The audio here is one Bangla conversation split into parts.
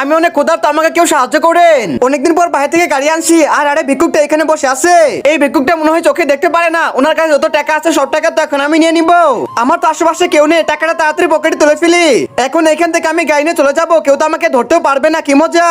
আমি অনেক ক্ষুধার্ত, আমাকে কেউ সাহায্য করেন। অনেকদিন পর বাইরে থেকে গাড়ি আনছি, আর আরে ভিক্ষুকটা এখানে বসে আছে। এই ভিক্ষুকটা মনে হয় চোখে দেখতে পারে না, ওনার কাছে যত টাকা আছে সব টাকা তো এখন আমি নিয়ে নিব। আমার তো আশেপাশে কেউ নেই, টাকাটা তাড়াতাড়ি পকেটে তুলে ফেলি। এখন এখান থেকে আমি গাড়ি নিয়ে চলে যাবো, কেউ তো আমাকে ধরতেও পারবে না, কি মজা।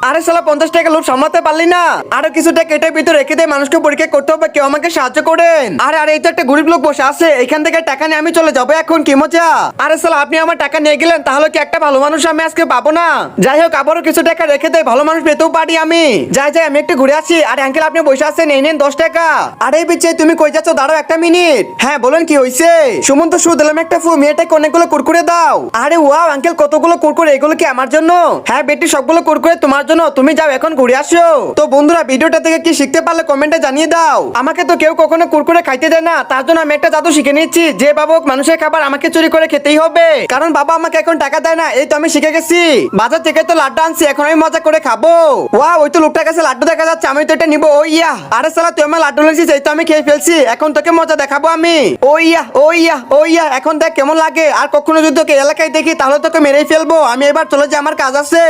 আরে শালা 50 টাকা লোভ সামলাতে পারলি না, আরো কিছু টাকা এটার ভিতরে রেখে দিয়ে মানুষকে পরীক্ষা করতে হবে, কেউ আমাকে সাহায্য করেন। আরে আরে এই তো একটা গরিব লোক বসে আছে, এখান থেকে টাকা নিয়ে আমি চলে যাবো এখন, কি মজা। আরে শালা আপনি আমার টাকা নিয়ে গেলেন, তাহলে কি একটা ভালো মানুষ আমি আজকে পাবো না? যাই হোক, আবারও কিছু টাকা রেখে দেয়, ভালো মানুষ পেতেও পারি আমি। যাই যাই, আমি একটু ঘুরে আসি। আরে আঙ্কেল আপনি বসে আছেন, এই নেন 10 টাকা। আরে বিচ্ছে তুমি কই যাচ্ছ, দাঁড়াও একটা মিনিট। হ্যাঁ বলেন, কি হয়েছে? সুমন্ত শু দিলাম একটা ফু, মেয়েটাকে অনেকগুলো কুরকুরে দাও। আরে ওয়াও আঙ্কেল, কতগুলো কুরকুরে, এগুলো কি আমার জন্য? হ্যাঁ বেটি, সবগুলো কুরকুরে তোমার জন্য, তুমি যাও এখন ঘুরে আসো। তো বন্ধুরা, ভিডিওটা থেকে কি শিখতে পারলে কমেন্টে জানিয়ে দাও। আমাকে তো কেউ কখনো কুরকুরে খাইতে দেয় না, তার জন্য আমি একটা জাদু শিখে নিচ্ছি, যে বাবা হোক মানুষের খাবার আমাকে চুরি করে খেতেই হবে, কারণ বাবা আমাকে এখন টাকা দেয় না। এই তো আমি শিখে গেছি, বাজার থেকে তো লাড্ডু আনছি, এখন আমি মজা করে খাবো। ওয়াও, ওই তো লোকটার কাছে লাড্ডু দেখা যাচ্ছে, আমি তো এটা নিবো। ও ইয়া, আরে শালা তুই আমার লাড্ডু নিয়েছিস, এই তো আমি খেয়ে ফেলছি, এখন তোকে মজা দেখাবো আমি। ও ইয়া ও ইয়া ও ইয়া, এখন দেখ কেমন লাগে। আর কখনো যদি তোকে এলাকায় দেখি তাহলে তোকে মেরেই ফেলবো। আমি এবার চলে যাই, আমার কাজ আছে।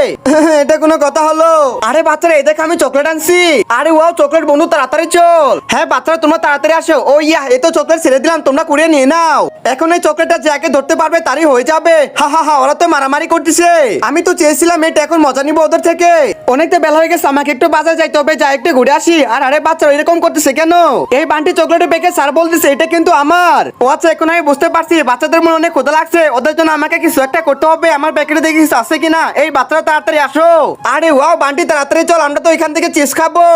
এটা কোনো কথা হলো? আরে বাচ্চারা, এই দেখ আমি চকলেট আনছি। আরে ওয়াও চকলেট বন্ধু, তাড়াতাড়ি চল। হ্যাঁ বাচ্চারা, তোমরা তাড়াতাড়ি আসো। ও ইয়া, এই তো চকলেট ছেড়ে দিলাম, তোমরা কুড়িয়ে নিয়ে নাও। এখন এই চকলেটটা যাকে ধরতে পারবে তারই হয়ে যাবে। হা হা হা, ওরা তো মারামারি করতেছে। আমি তো চেয়েছিলাম এটা, এখন মজা নিবো ওদের থেকে। অনেকটা বেলা হয়ে গেছে, আমাকে একটু বাজার যাইতে হবে, যাই একটু ঘুরে আসি। আর আরে বাচ্চারা এরকম করতেছে কেন? এই বান্টি চকলেটের প্যাকেট স্যার বলতেছে এটা কিন্তু আমার। ও আচ্ছা, এখন আমি বুঝতে পারছি, বাচ্চাদের মনে অনেক ক্ষুধা লাগছে, ওদের জন্য আমাকে কিছু একটা করতে হবে। আমার প্যাকেটে দেখি কিছু আছে কিনা। এই বাচ্চারা তাড়াতাড়ি আসো। আরে ওয়াও বান্টি, তাড়াতাড়ি চল, আমরা তো এখান থেকে চিজ খাবো।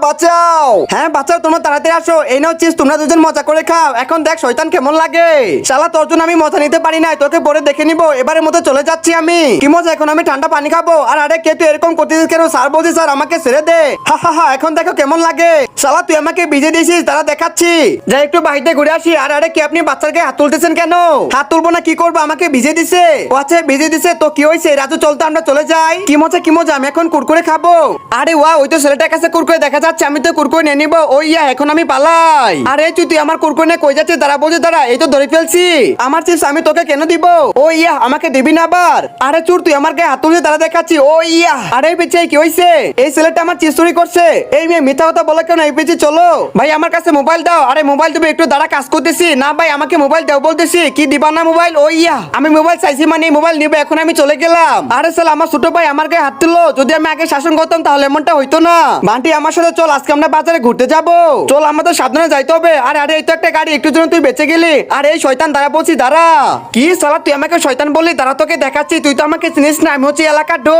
বাঁচাও। হ্যাঁ বাচ্চাও, তোমরা তাড়াতাড়ি আসো, এই নাও চিজ, তোমরা দুজন মজা করে খাও। এখন দেখ শয়তান কেমন লাগে। শালা তোর জন্য আমি মজা নিতে পারি না, তোকে পরে দেখে নিবো। এবারের মতো চলে যাচ্ছি আমি, কি মজা। এখন আমি ঠান্ডা পানি খাবো। আর আরে কে তুই এরকম করতেছিস কেন? স্যার বলছি স্যার আমাকে ছেড়ে দে। হা হা হা, এখন দেখো কেমন লাগে। শালা তুই আমাকে ভিজে দিয়েছিস, তারা দেখাচ্ছি। যাই একটু বাড়িতে ঘুরে আসি। আর আরে কি আপনি বাচ্চাকে হাত তুলতেছেন কেন? হাত তুলবো না, কি করবো, আমাকে ভিজে দিছে। ও আচ্ছা ভিজে দিছে তো কি হয়েছে? রাজু চলতে আমরা চলে যাই। কি মজা কি মজা, আমি এখন কুরকুরে খাবো। আরে ওয়া, ওই তো ছেলেটার কাছে কুরকুরে দেখা যাচ্ছে, আমি তো কুরকুরে নিয়ে নিবো। ও ইয়া, এখন আমি পালাই। আরে তুই আমার কুরকুরে নিয়ে কই যাচ্ছে? দাঁড়া বলছি, দাঁড়া, এই তো ধরে ফেলছি। আমার চিপস আমি তোকে কেন দিব? ও ইয়া, আমাকে দিবি না আবার? আরে চুর, তুই আমার গায়ে হাত তুলছে, দাঁড়া দেখাচ্ছি। ও ইয়া, আরে পিছে কি হয়েছে? এই ছেলেটা আমার চিপস চুরি করছে। এই মেয়ে মিথ্যা কথা বলে কেন? এই পিছে চলো ভাই, আমার কাছে মোবাইল দাও। আরে মোবাইল দেবে, একটু দাঁড়া, কাজ করতেছি। না ভাই, আমাকে মোবাইল দাও বলতেছি, কি দিবা না মোবাইল? ও ইয়া, আমি মোবাইল চাইছি মানে মোবাইল নিবে, এখন আমি চলে গেলাম। আরে সাল, আমার ছোট ভাই আমার গায়ে হাত তুললো, যদি আমি আগে শাসন করতাম তাহলে এমনটা হইতো না। বান্টি আমার সাথে চল, আজকে আমরা বাজারে ঘুরতে যাবো। চল, আমাদের সাবধানে যাইতে হবে। আরে আরে, এই তো একটা গাড়ি, একটু জন্য তুই বেঁচে গেলি। আরে এই শয়তান, দাঁড়া বলছি, দাঁড়া। কি সালা তুই আমাকে শয়তান বললি? দাঁড়া তোকে দেখাচ্ছি, তুই তো আমাকে চিনিস না, আমি হচ্ছে এলাকার ডো।